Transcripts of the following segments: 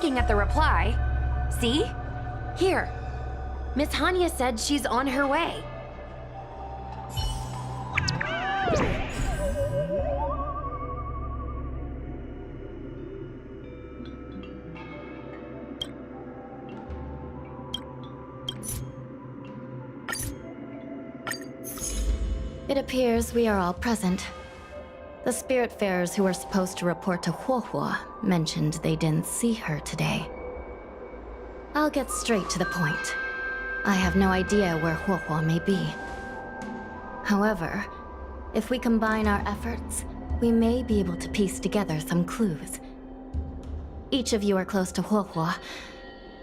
looking at the reply. See? Here. Miss Hanya said she's on her way. It appears we are all present. The Spiritfarers who were supposed to report to Huohuo mentioned they didn't see her today. I'll get straight to the point. I have no idea where Huohuo may be. However, if we combine our efforts, we may be able to piece together some clues. Each of you are close to Huohuo.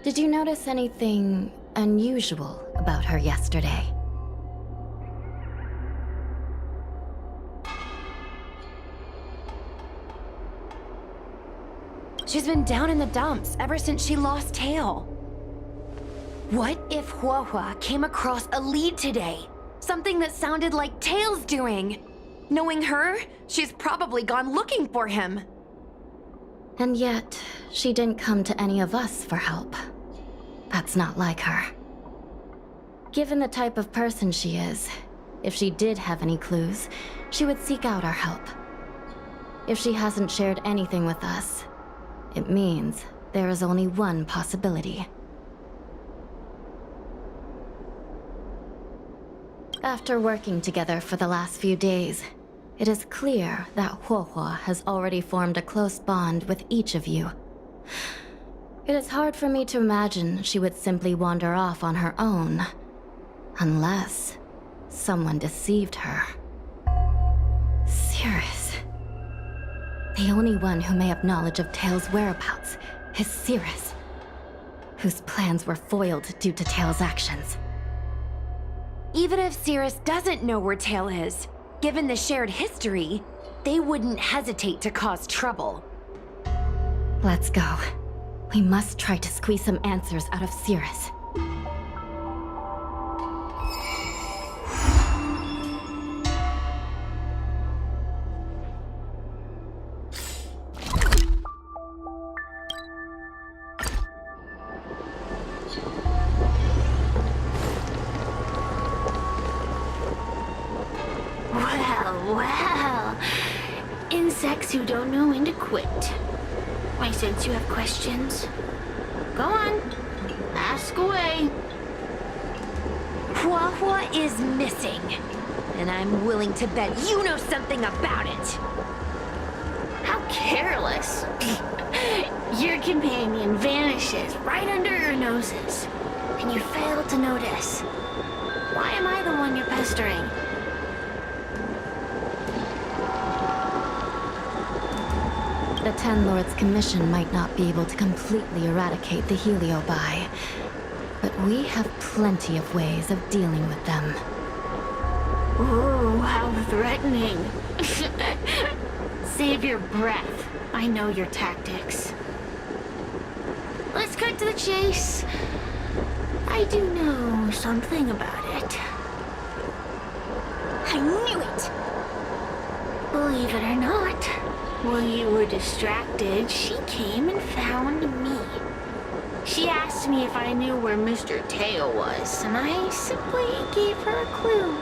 Did you notice anything unusual about her yesterday? She's been down in the dumps ever since she lost Tail. What if Huohuo came across a lead today? Something that sounded like Tail's doing. Knowing her, she's probably gone looking for him. And yet, she didn't come to any of us for help. That's not like her. Given the type of person she is, if she did have any clues, she would seek out our help. If she hasn't shared anything with us, it means there is only one possibility. After working together for the last few days, it is clear that Huohuo has already formed a close bond with each of you. It is hard for me to imagine she would simply wander off on her own, unless someone deceived her. Cirrus. The only one who may have knowledge of Tail's whereabouts is Cirrus, whose plans were foiled due to Tail's actions. Even if Cirrus doesn't know where Tail is, given the shared history, they wouldn't hesitate to cause trouble. Let's go. We must try to squeeze some answers out of Cirrus. Well. Insects who don't know when to quit. I sense you have questions. Go on. Ask away. Huohuo is missing, and I'm willing to bet you know something about it. How careless. Your companion vanishes right under your noses, and you fail to notice. Why am I the one you're pestering? The Ten Lords' Commission might not be able to completely eradicate the Heliobi, but we have plenty of ways of dealing with them. Ooh, how threatening. Save your breath. I know your tactics. Let's cut to the chase. I do know something about it. I knew it! Believe it or not, while you were distracted, she came and found me. She asked me if I knew where Mr. Tail was, and I simply gave her a clue.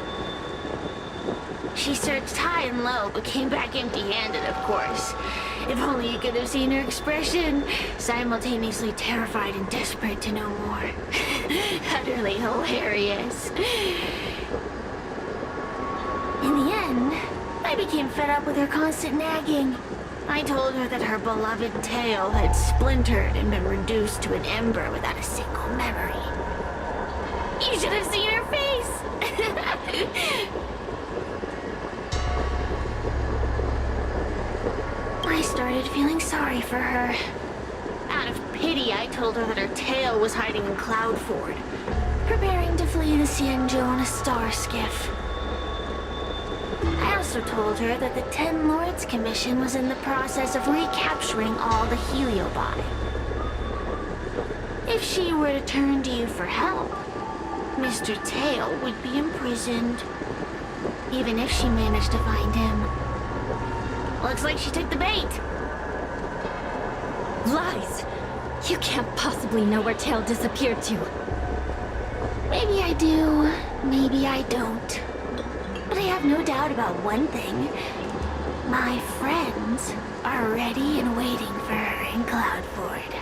She searched high and low, but came back empty-handed, of course. If only you could have seen her expression, simultaneously terrified and desperate to know more. Utterly hilarious. In the end, I became fed up with her constant nagging. I told her that her beloved Tail had splintered and been reduced to an ember without a single memory. You should have seen her face! I started feeling sorry for her. Out of pity, I told her that her tail was hiding in Cloudford, preparing to flee the Xianzhou on a star skiff. I also told her that the Ten Lords Commission was in the process of recapturing all the Heliobi. If she were to turn to you for help, Mr. Tail would be imprisoned, even if she managed to find him. Looks like she took the bait. Lies! You can't possibly know where Tail disappeared to. Maybe I do, maybe I don't. But I have no doubt about one thing. My friends are ready and waiting for her in Cloudford.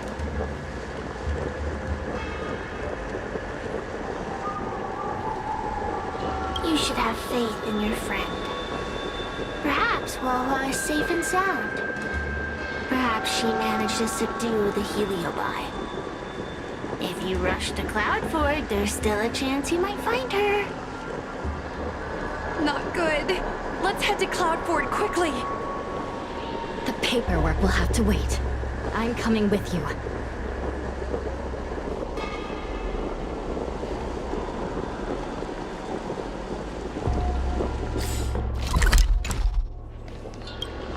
You should have faith in your friend. Perhaps Wawa is safe and sound. Perhaps she managed to subdue the Heliobi. If you rush to Cloudford, there's still a chance you might find her. Not good. Let's head to Cloudford quickly. The paperwork will have to wait. I'm coming with you.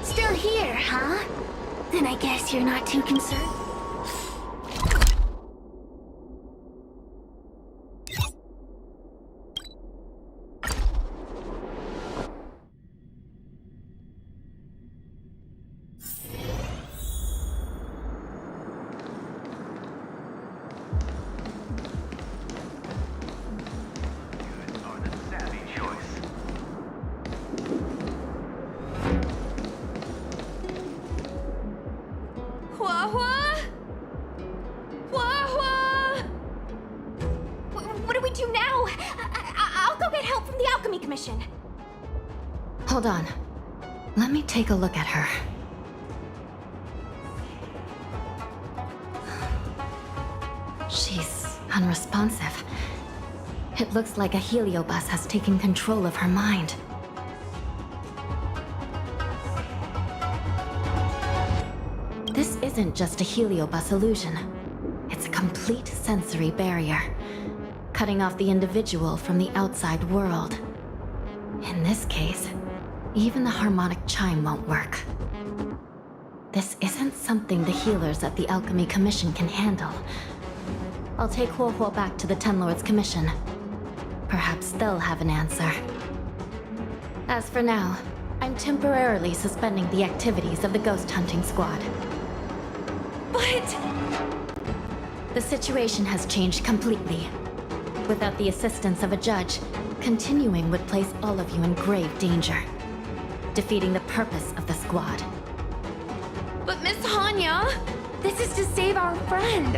Still here, huh? Then I guess you're not too concerned. Hua-hua? Hua-hua? What do we do now? I'll go get help from the Alchemy Commission. Hold on. Let me take a look at her. She's unresponsive. It looks like a heliobus has taken control of her mind. This isn't just a heliobus illusion. It's a complete sensory barrier, cutting off the individual from the outside world. In this case, even the harmonic chime won't work. This isn't something the healers at the Alchemy Commission can handle. I'll take Huohuo back to the Ten Lords Commission. Perhaps they'll have an answer. As for now, I'm temporarily suspending the activities of the ghost hunting squad. But... The situation has changed completely. Without the assistance of a judge, continuing would place all of you in grave danger, defeating the purpose of the squad. But Miss Hanya, this is to save our friend.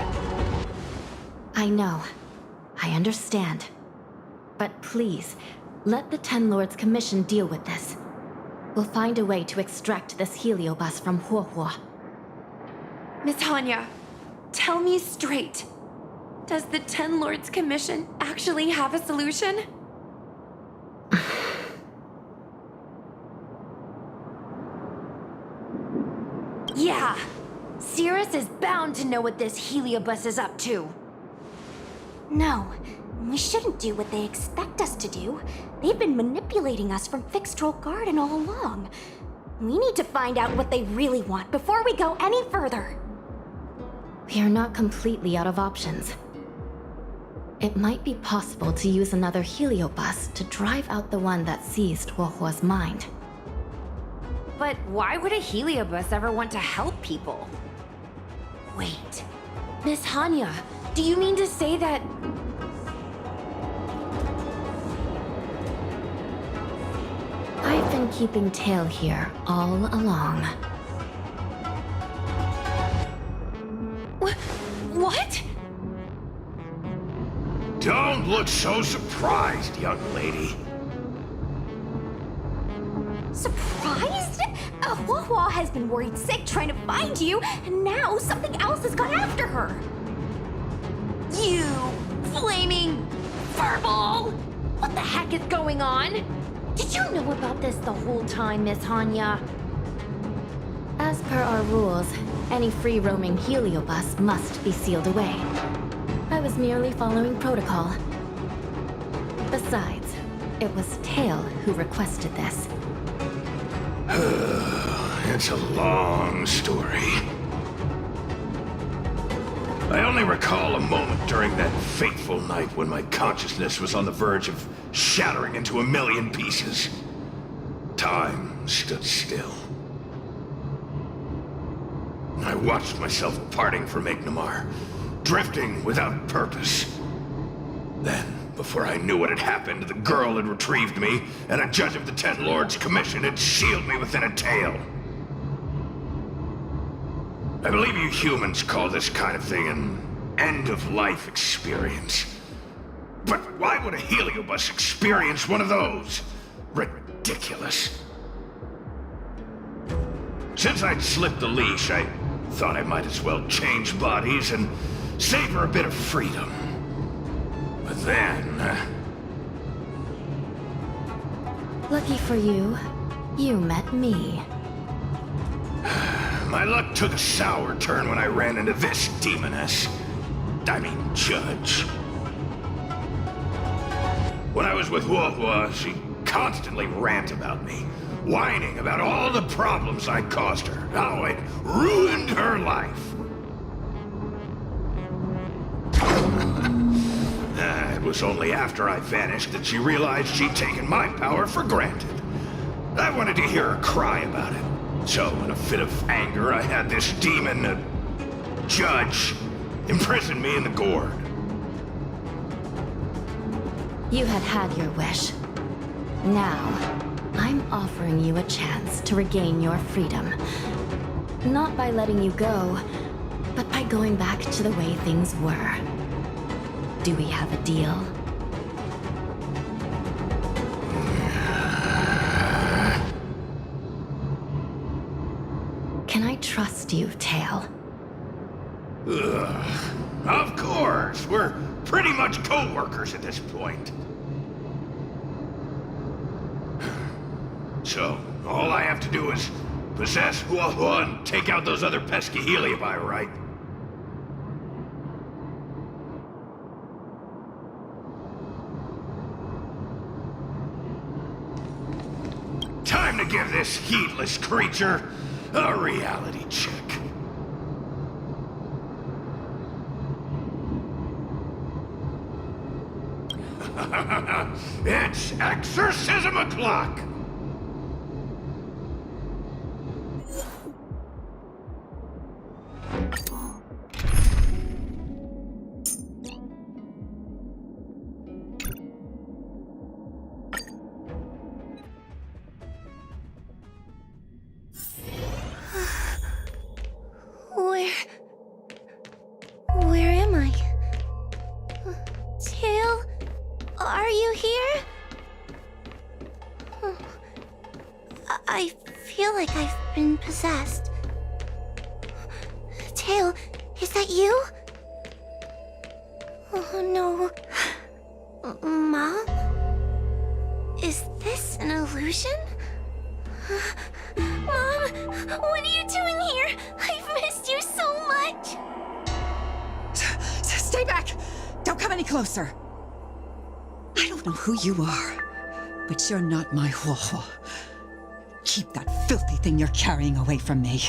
I know. I understand. But please, let the Ten Lords Commission deal with this. We'll find a way to extract this heliobus from Huohuo. Miss Hanya, tell me straight. Does the Ten Lords Commission actually have a solution? Yeah. Cirrus is bound to know what this heliobus is up to. No, we shouldn't do what they expect us to do. They've been manipulating us from Fixed Troll Garden all along. We need to find out what they really want before we go any further. We are not completely out of options. It might be possible to use another heliobus to drive out the one that seized Huohuo's mind. But why would a heliobus ever want to help people? Wait, Miss Hanya, do you mean to say that... I've been keeping Tail here all along. What? Don't look so surprised, young lady. Surprised? Huahua has been worried sick trying to find you, and now something else has gone after her. You flaming furball! What the heck is going on? Did you know about this the whole time, Miss Hanya? As per our rules, any free-roaming heliobus must be sealed away. I was merely following protocol. Besides, it was Tail who requested this. It's a long story. I only recall a moment during that fateful night when my consciousness was on the verge of shattering into a million pieces. Time stood still. I watched myself parting from Ignamar, drifting without purpose. Then, before I knew what had happened, the girl had retrieved me, and a judge of the Ten Lords' Commission had sealed me within a tail. I believe you humans call this kind of thing an end-of-life experience. But why would a heliobus experience one of those? Ridiculous. Since I'd slipped the leash, I thought I might as well change bodies and savor a bit of freedom. But then... Lucky for you, you met me. my luck took a sour turn when I ran into this demoness. I mean, judge. When I was with Huohua, she constantly rant about me, whining about all the problems I caused her, how I'd ruined her life. It was only after I vanished that she realized she'd taken my power for granted. I wanted to hear her cry about it. So, in a fit of anger, I had this demon, judge, imprison me in the gourd. You had had your wish. Now, I'm offering you a chance to regain your freedom. Not by letting you go, but by going back to the way things were. Do we have a deal? Can I trust you, Tail? Ugh. Of course! We're pretty much co-workers at this point. So, all I have to do is possess Huohua and take out those other pesky Heliobi, right? Time to give this heedless creature a reality check. It's exorcism o'clock! Where am I? Tail? Are you here? I feel like I've been possessed. Tail, is that you? Oh no. Mom? Is this an illusion? Mom, what are you doing here? I've missed you so much. Stay back! Don't come any closer! I don't know who you are, but you're not my Huohua. Keep that filthy thing you're carrying away from me.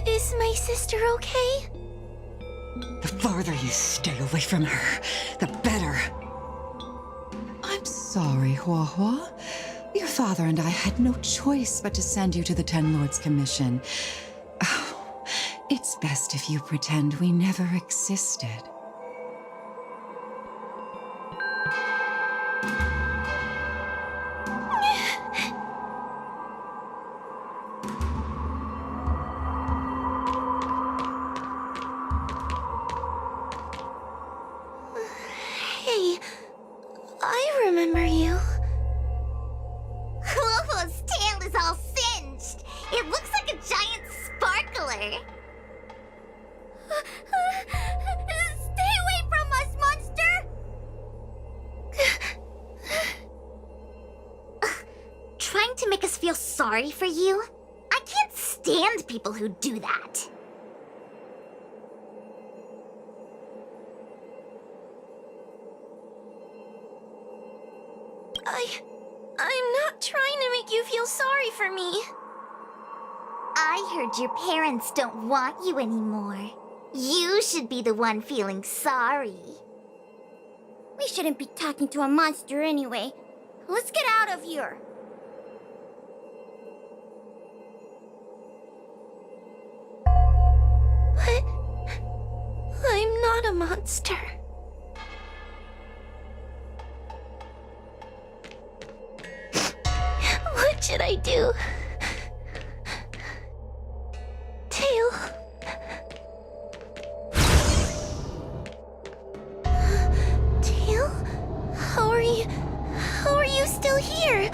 Is my sister okay? The farther you stay away from her, the better. I'm sorry, Huohua. Your father and I had no choice but to send you to the Ten Lords' Commission. Oh, it's best if you pretend we never existed. Hey, I remember you. Huohua's tail is all singed. It looks like a giant sparkler. Stay away from us, monster! Trying to make us feel sorry for you? I can't stand people who do that. I'm not trying to make you feel sorry for me. I heard your parents don't want you anymore. You should be the one feeling sorry. We shouldn't be talking to a monster anyway. Let's get out of here. But I'm not a monster. What should I do? Tail. Tail? How are you still here?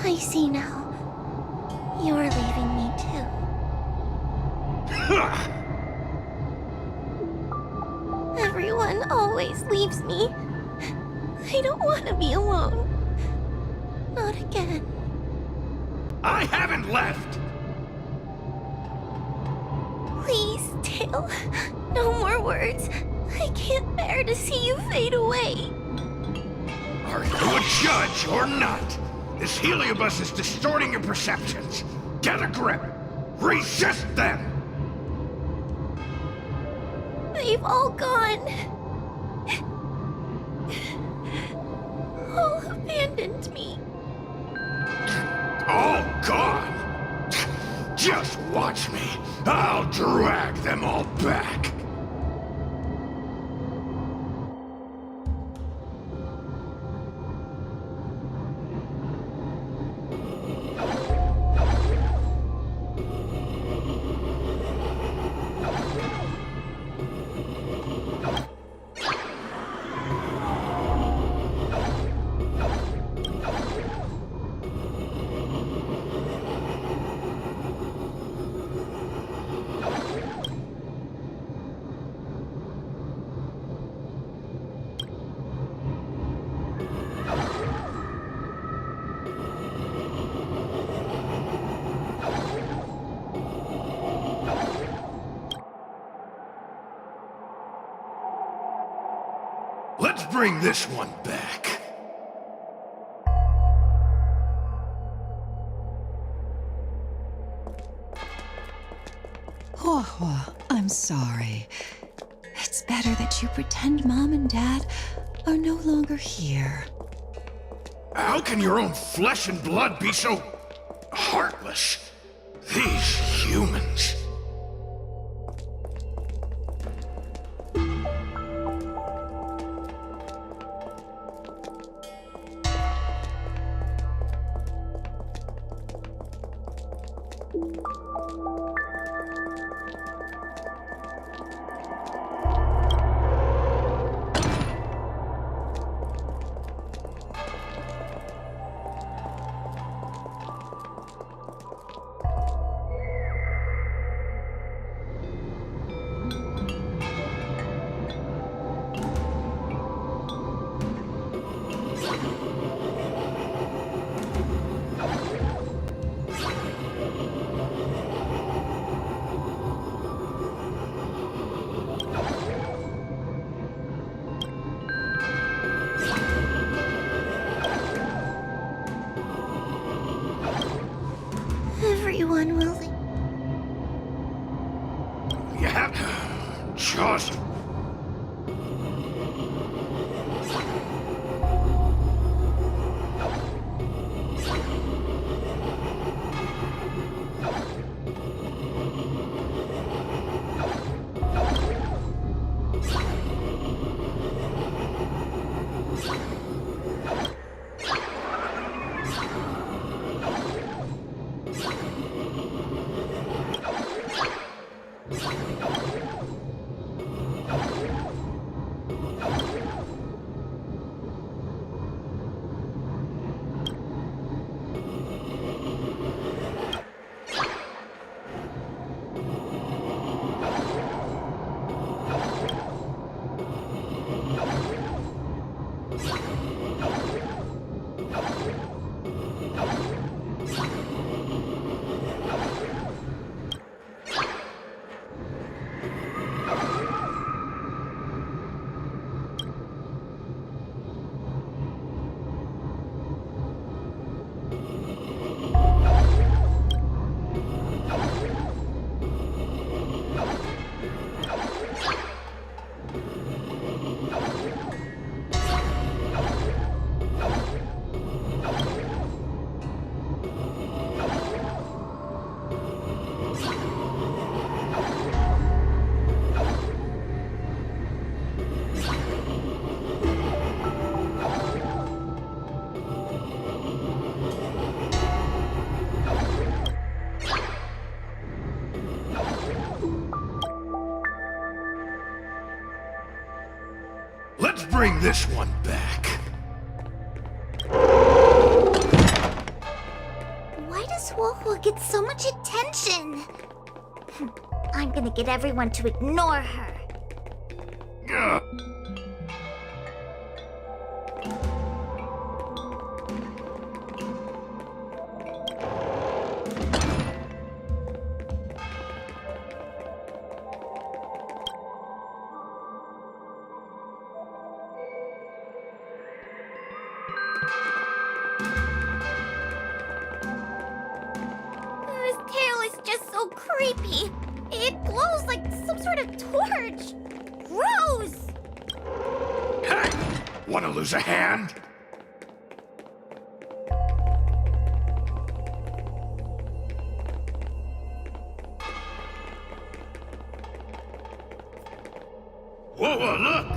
I see now. You're leaving me too. Everyone always leaves me. I don't want to be alone. Not again. I haven't left! Please, Tail. No more words. I can't bear to see you fade away. Are you a judge or not? This heliobus is distorting your perceptions. Get a grip! Resist them! They've all gone. All abandoned me. All gone? Just watch me. I'll drag them all back. Let's bring this one back. Huahua, I'm sorry. It's better that you pretend Mom and Dad are no longer here. How can your own flesh and blood be so heartless? These humans. Everyone will leave. You have just... bring this one back. Why does Wohua get so much attention? I'm gonna get everyone to ignore her. Ugh. His tail is just so creepy. It glows like some sort of torch. Gross! Hey! Wanna lose a hand? Whoa, look!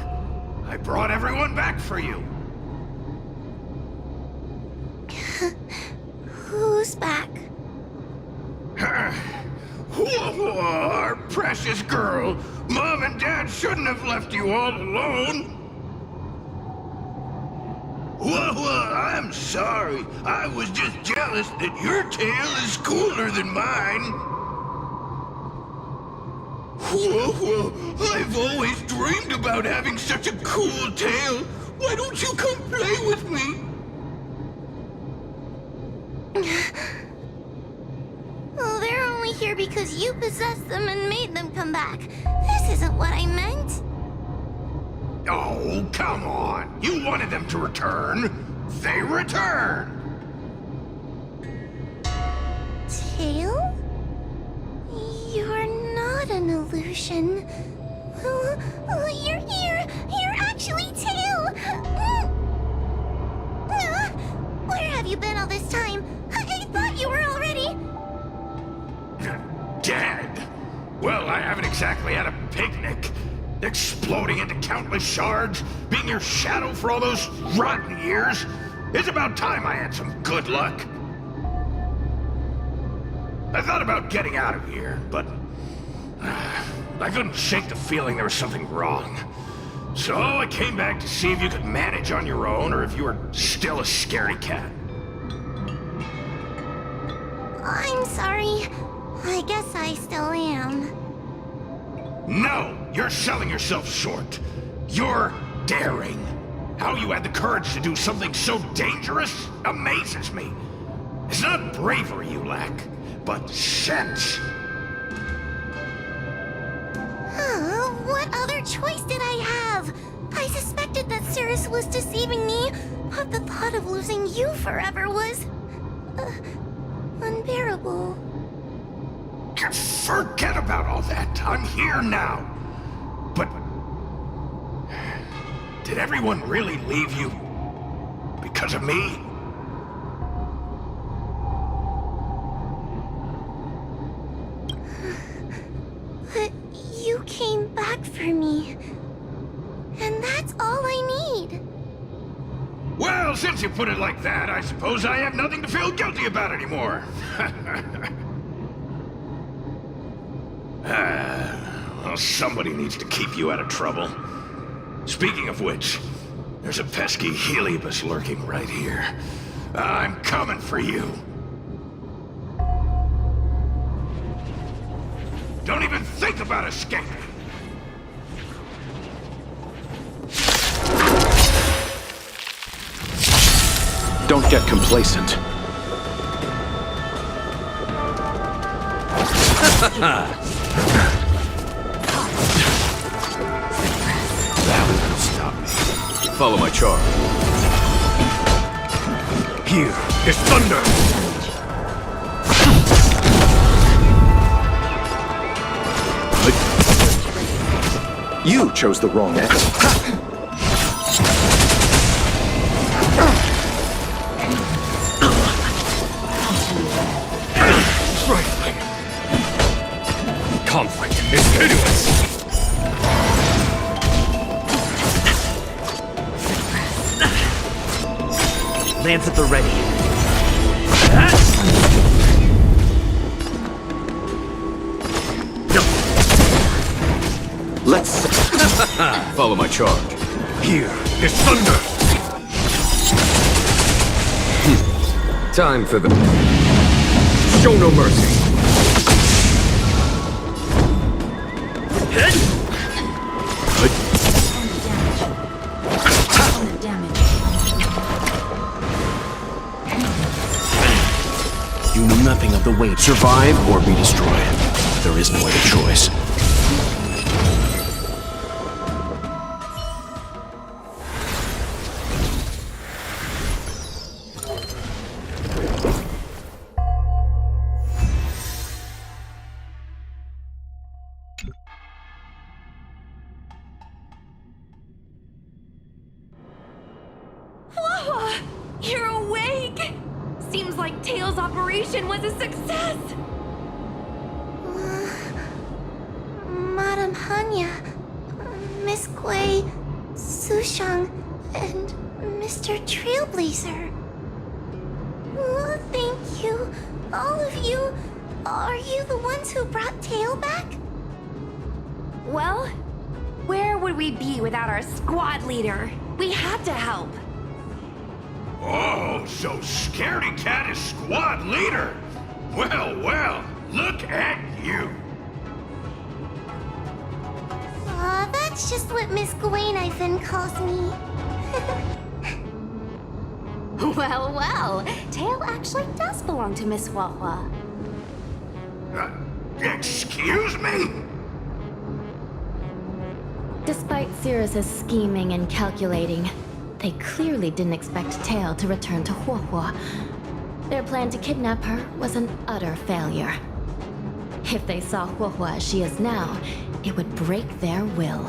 I brought everyone back for you. Who's back? Whoa, our precious girl. Mom and Dad shouldn't have left you all alone. Whoa, I'm sorry. I was just jealous that your tail is cooler than mine. Whoa, I've always dreamed about having such a cool tail. Why don't you come play with me? Oh, they're only here because you possessed them and made them come back. This isn't what I meant. Oh, come on. You wanted them to return. They returned. Tail? You're not an illusion. You're here. You're actually Tail. Where have you been all this time? I thought you were already... Dead? Well, I haven't exactly had a picnic. Exploding into countless shards, being your shadow for all those rotten years. It's about time I had some good luck. I thought about getting out of here, but I couldn't shake the feeling there was something wrong. So I came back to see if you could manage on your own or if you were still a scaredy cat. I'm sorry. I guess I still am. No! You're selling yourself short. You're daring. How you had the courage to do something so dangerous amazes me. It's not bravery you lack, but sense. What other choice did I have? I suspected that Cirrus was deceiving me, but the thought of losing you forever was... unbearable. Forget about all that. I'm here now. But... did everyone really leave you? Because of me? But you came back for me. And that's all I need. Well, since you put it like that, I suppose I have nothing to feel guilty about anymore. Well, somebody needs to keep you out of trouble. Speaking of which, there's a pesky Heliobus lurking right here. I'm coming for you. Don't even think about escaping. Don't get complacent. That won't stop me. Follow my charge. Here is thunder! You chose the wrong end. Trifling. Conflict is hideous. Lance at the ready. Let's follow my charge. Here is thunder! Time for the... Show no mercy! You know nothing of the way. Survive or be destroyed. There is no other choice. Wawa! You're awake! Seems like Tails' operation was a success! Madam Hanya, Miss Gui, Sushang, and Mr. Trailblazer. Oh, thank you, all of you. Are you the ones who brought Tail back? Well, where would we be without our squad leader? We had to help. Oh, so Scaredy Cat is squad leader? Well, well, look at you. Aw, that's just what Miss Gwainifin calls me. Well, well, Tail actually does belong to Miss Wawa. Excuse me? Despite Cirrus's scheming and calculating, they clearly didn't expect Tail to return to Huohuo. Their plan to kidnap her was an utter failure. If they saw Huohuo as she is now, it would break their will.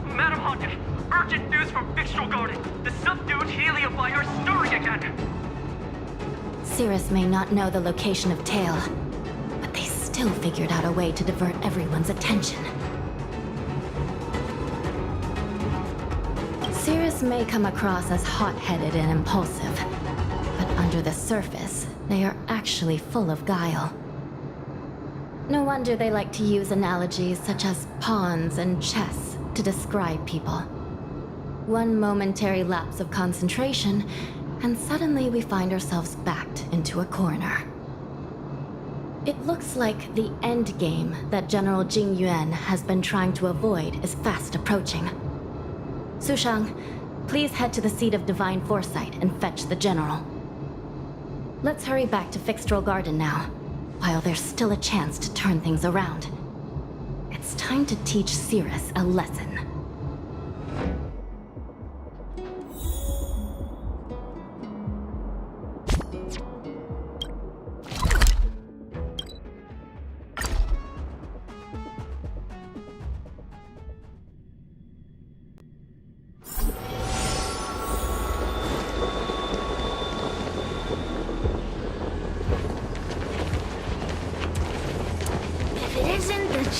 Madam Haunted, urgent news from Victual Garden. The subdued Heliobi are stirring again. Cirrus may not know the location of Tail, but they still figured out a way to divert everyone's attention. Cirrus may come across as hot-headed and impulsive, but under the surface, they are actually full of guile. No wonder they like to use analogies such as pawns and chess to describe people. One momentary lapse of concentration, and suddenly we find ourselves backed into a corner. It looks like the end game that General Jing Yuan has been trying to avoid is fast approaching. Sushang, please head to the seat of Divine Foresight and fetch the General. Let's hurry back to Fixtral Garden now, while there's still a chance to turn things around. It's time to teach Cirrus a lesson.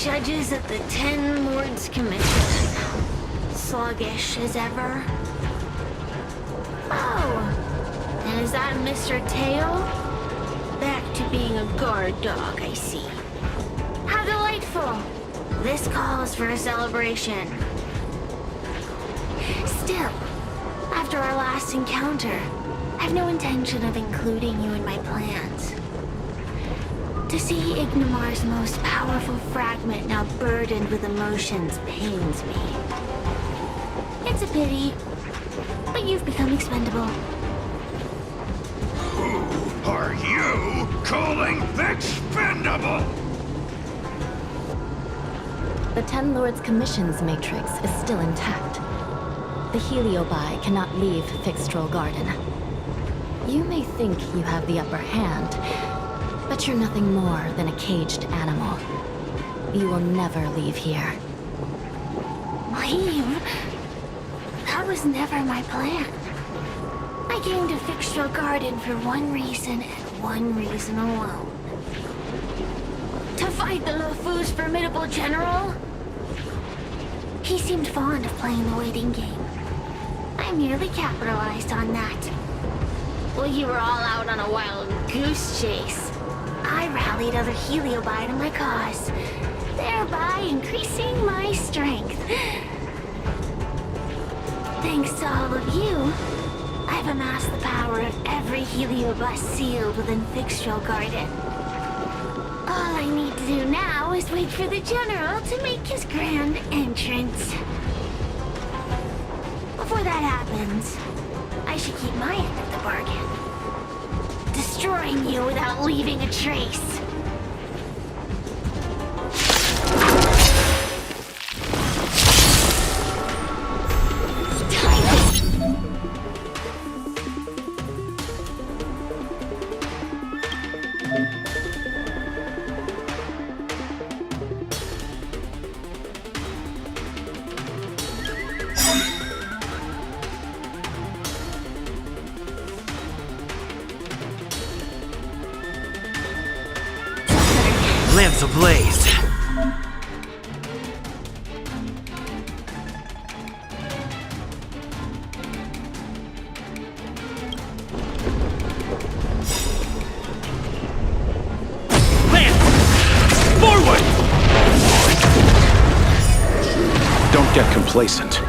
Judges at the 10 Lords Commission. Sluggish as ever. Oh, and is that Mr. Tail? Back to being a guard dog, I see. How delightful! This calls for a celebration. Still, after our last encounter, I've no intention of including you in my plans. To see Ignimar's most powerful fragment now burdened with emotions pains me. It's a pity, but you've become expendable. Who are you calling expendable? The 10 Lords Commission's matrix is still intact. The Heliobi cannot leave Fixtral Garden. You may think you have the upper hand, but you're nothing more than a caged animal. You will never leave here. Leave? That was never my plan. I came to Fixtral Garden for one reason and one reason alone. To fight the Luofu's formidable general? He seemed fond of playing the waiting game. I merely capitalized on that. While you were all out on a wild goose chase, I rallied other Heliobi to my cause, thereby increasing my strength. Thanks to all of you, I've amassed the power of every heliobus sealed within Fixtral Garden. All I need to do now is wait for the General to make his grand entrance. Before that happens, I should keep my end of the bargain. Destroying you without leaving a trace. Lamps ablaze. Lance! Forward! Don't get complacent.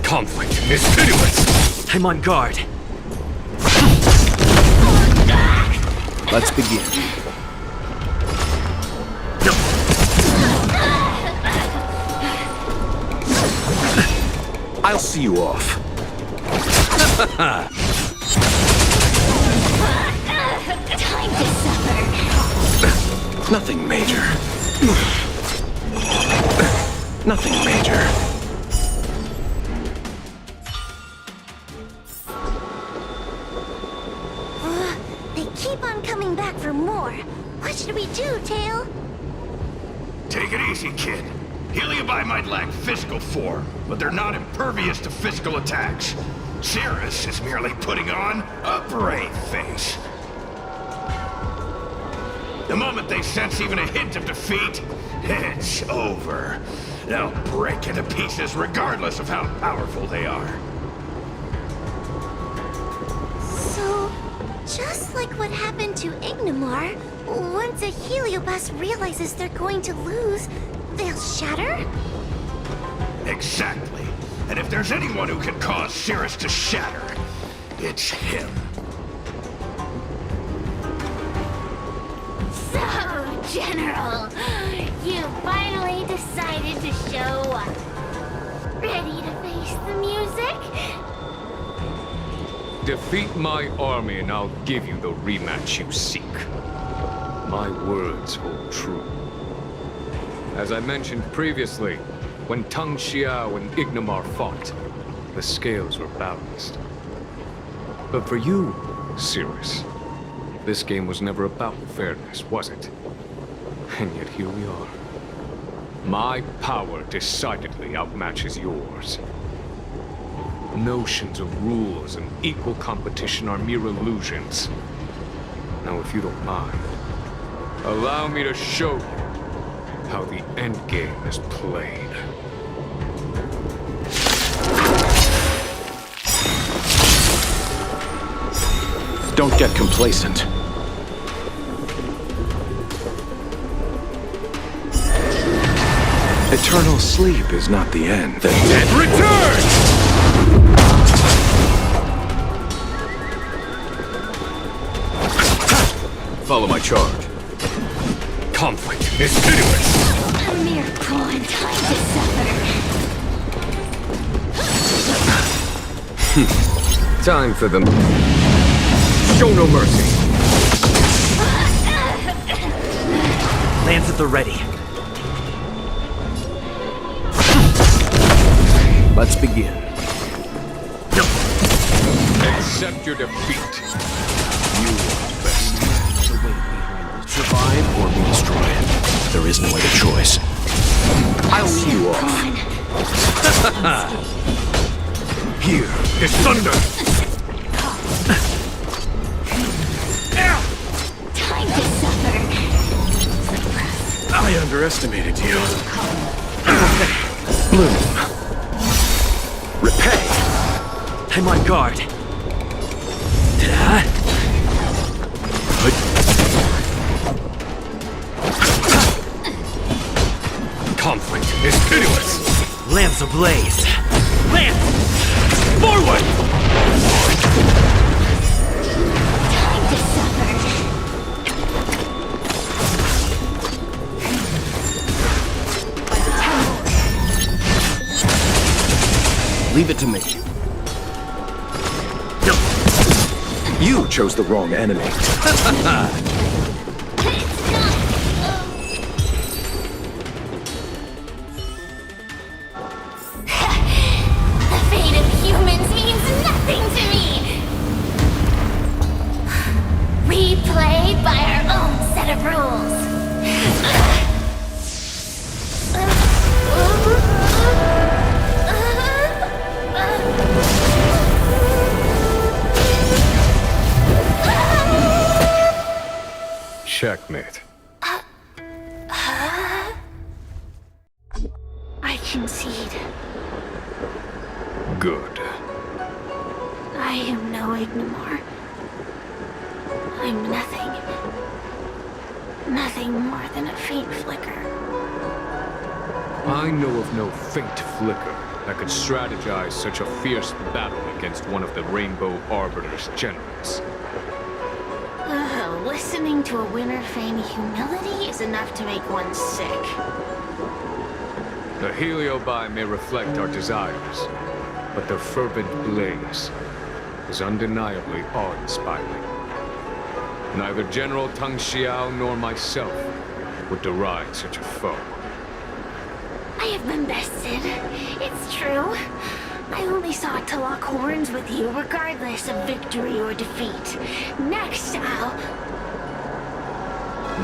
Conflict is pitiless! I'm on guard. Let's begin. I'll see you off. Time to suffer. Nothing major. Nothing major. They keep on coming back for more. What should we do, Tail? Take it easy, kid. Heliobi might lack physical form, but they're not impervious to physical attacks. Cirrus is merely putting on a brave face. The moment they sense even a hint of defeat, it's over. They'll break into pieces regardless of how powerful they are. So, just like what happened to Ignimar, once a heliobus realizes they're going to lose, they'll shatter? Exactly. And if there's anyone who can cause Cirrus to shatter, it's him. So, General, you finally decided to show up. Ready to face the music? Defeat my army and I'll give you the rematch you seek. My words hold true. As I mentioned previously, when Tang Xiao and Ignimar fought, the scales were balanced. But for you, Cirrus, this game was never about fairness, was it? And yet here we are. My power decidedly outmatches yours. Notions of rules and equal competition are mere illusions. Now, if you don't mind, allow me to show you how the endgame is played. Don't get complacent. Eternal sleep is not the end. The dead Return! follow my charge. Conflict is pitiless! A mere pawn, time to suffer. Time for them. Show no mercy. Lance at the ready. Let's begin. Accept your defeat. You are best. Survive or be destroyed. There is no other choice. I'll see you off. Here is thunder! Time to suffer. I underestimated you. Bloom. Repay. I'm on guard. conflict is pitiless! Lance ablaze! Lance! Forward! Time to suffer. Leave it to me. You chose the wrong enemy. The fate of humans means nothing to me! We play by our own set of rules. Checkmate. I concede. Good. I am no Ignimar. I'm nothing. Nothing more than a faint flicker. I know of no faint flicker that could strategize such a fierce battle against one of the Rainbow Arbiter's generals. Listening to a winner feign humility is enough to make one sick. The Heliobi may reflect our desires, but their fervent blaze is undeniably awe-inspiring. Neither General Tang Xiao nor myself would deride such a foe. I have been bested. It's true. I only sought to lock horns with you regardless of victory or defeat. Next,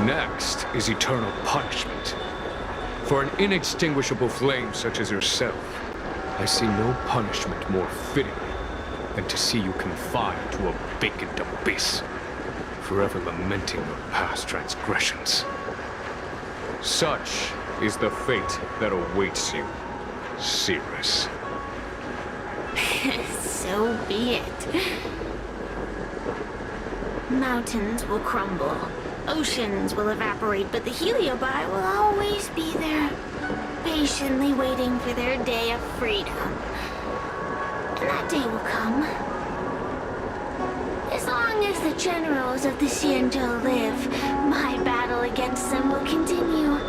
Next is eternal punishment. For an inextinguishable flame such as yourself, I see no punishment more fitting than to see you confined to a vacant abyss, forever lamenting your past transgressions. Such is the fate that awaits you, Cirrus. So be it. Mountains will crumble. Oceans will evaporate, but the Heliobi will always be there, patiently waiting for their day of freedom. And that day will come. As long as the generals of the Xianzhou live, my battle against them will continue.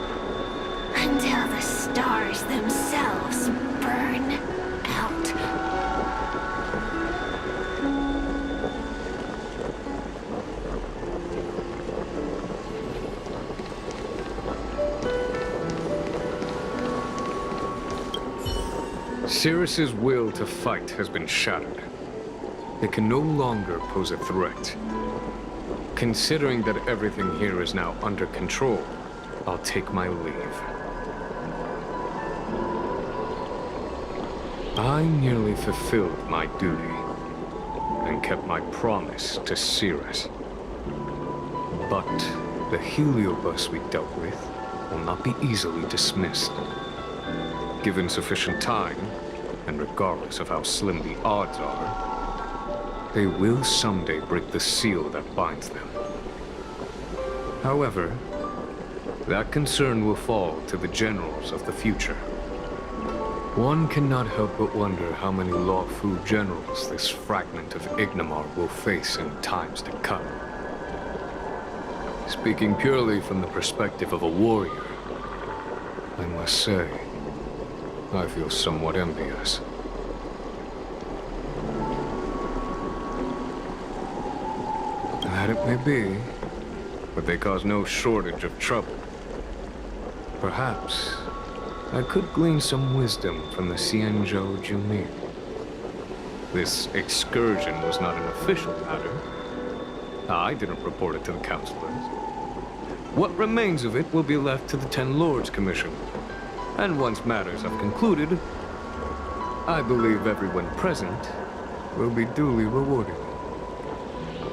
Until the stars themselves burn out. Cirrus's will to fight has been shattered. They can no longer pose a threat. Considering that everything here is now under control, I'll take my leave. I nearly fulfilled my duty and kept my promise to Cirrus. But the Heliobus we dealt with will not be easily dismissed. Given sufficient time, and regardless of how slim the odds are, they will someday break the seal that binds them. However, that concern will fall to the generals of the future. One cannot help but wonder how many Luofu generals this fragment of Ignimar will face in times to come. Speaking purely from the perspective of a warrior, I must say, I feel somewhat envious. That it may be, but they cause no shortage of trouble. Perhaps I could glean some wisdom from the Xianzhou Junin. This excursion was not an official matter. I didn't report it to the councilors. What remains of it will be left to the Ten Lords Commission. And once matters have concluded, I believe everyone present will be duly rewarded.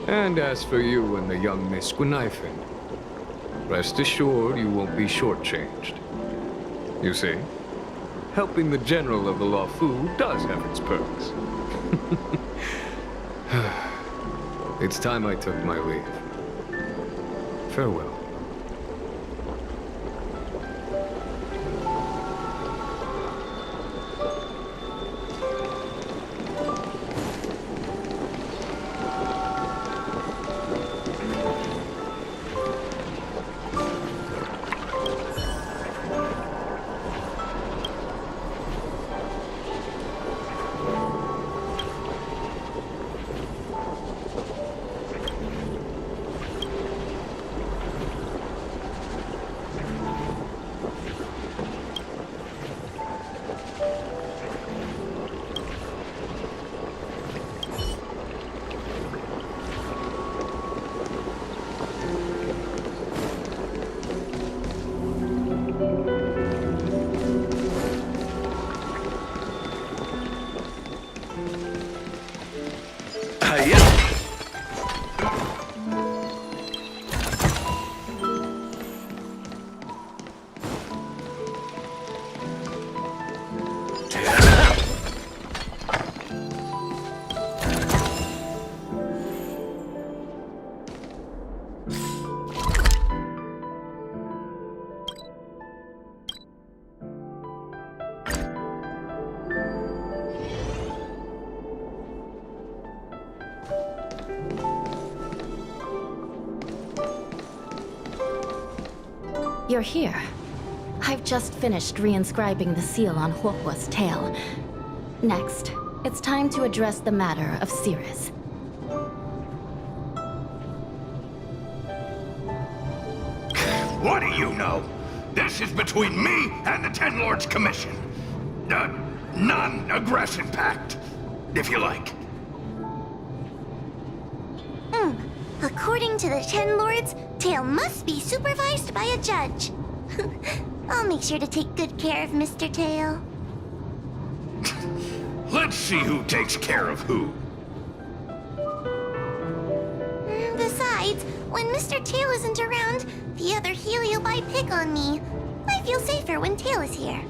And as for you and the young Miss Guinaifen, rest assured you won't be shortchanged. You see, helping the general of the Luofu does have its perks. It's time I took my leave. Farewell. You're here. I've just finished reinscribing the seal on Huohuo's tail. Next, it's time to address the matter of Cirrus. What do you know? This is between me and the Ten Lords Commission. Non-aggression pact, if you like. According to the Ten Lords, Tail must be supervised by a judge. I'll make sure to take good care of Mr. Tail. Let's see who takes care of who. Besides, when Mr. Tail isn't around, the other Heliobi pick on me. I feel safer when Tail is here.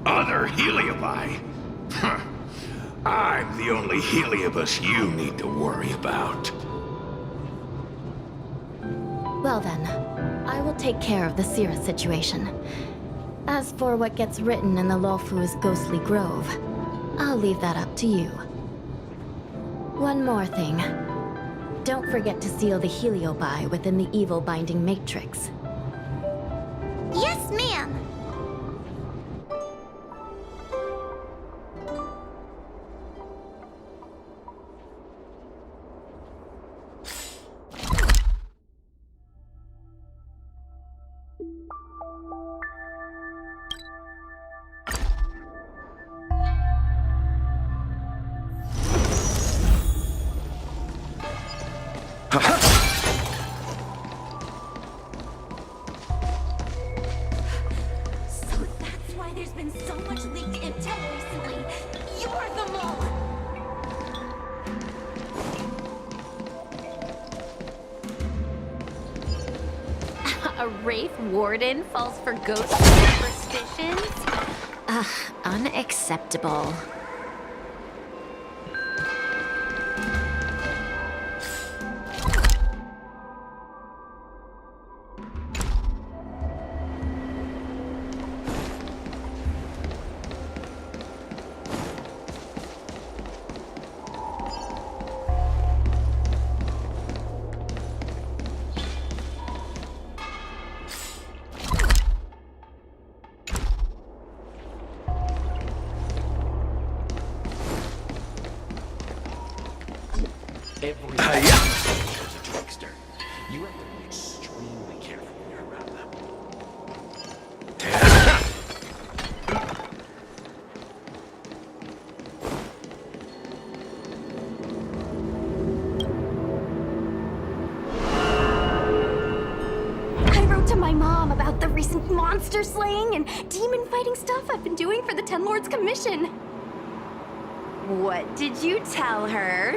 Other Heliobi? Huh. I'm the only Heliobus you need to worry about. Well then, I will take care of the Cirrus situation. As for what gets written in the Luofu's ghostly grove, I'll leave that up to you. One more thing. Don't forget to seal the Heliobi within the evil binding matrix. Yes, ma'am. A Wraith Warden falls for ghost superstitions? Unacceptable. Every there's a trickster. You have to be extremely careful when you're around them. I wrote to my mom about the recent monster slaying and demon fighting stuff I've been doing for the Ten Lords Commission. What did you tell her?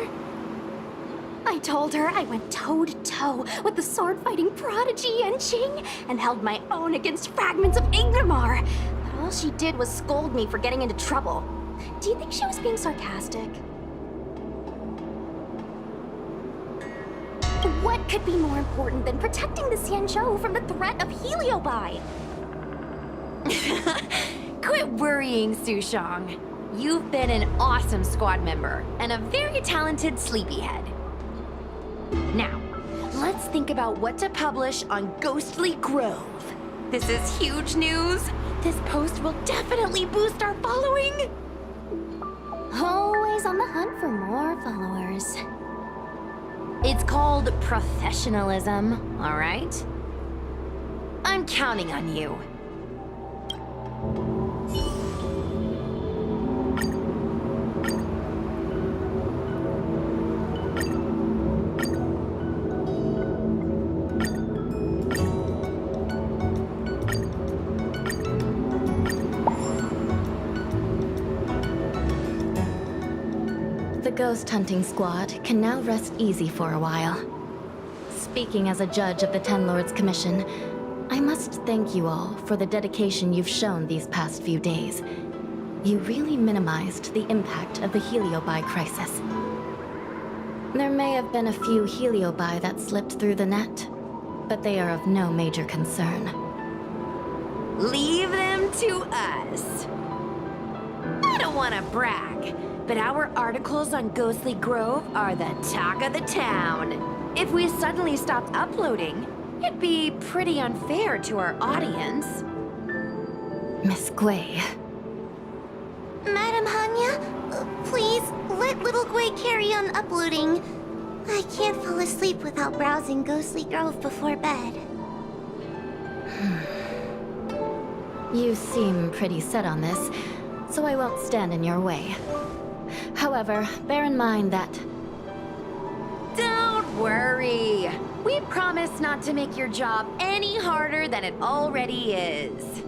I told her I went toe-to-toe with the sword-fighting prodigy Yenqing and held my own against fragments of Ingmar. But all she did was scold me for getting into trouble. Do you think she was being sarcastic? What could be more important than protecting the Xianzhou from the threat of Heliobi? Quit worrying, Sushang. You've been an awesome squad member and a very talented sleepyhead. Now, let's think about what to publish on Ghostly Grove. This is huge news. This post will definitely boost our following. Always on the hunt for more followers. It's called professionalism, all right? I'm counting on you. ghost hunting squad can now rest easy for a while. Speaking as a judge of the Ten Lords Commission, I must thank you all for the dedication you've shown these past few days. You really minimized the impact of the Heliobi crisis. There may have been a few Heliobi that slipped through the net, but they are of no major concern. Leave them to us. I don't want to brag, but our articles on Ghostly Grove are the talk of the town. If we suddenly stopped uploading, it'd be pretty unfair to our audience. Miss Gui. Madam Hanya, please let little Gui carry on uploading. I can't fall asleep without browsing Ghostly Grove before bed. You seem pretty set on this, so I won't stand in your way. However, bear in mind that... Don't worry. We promise not to make your job any harder than it already is.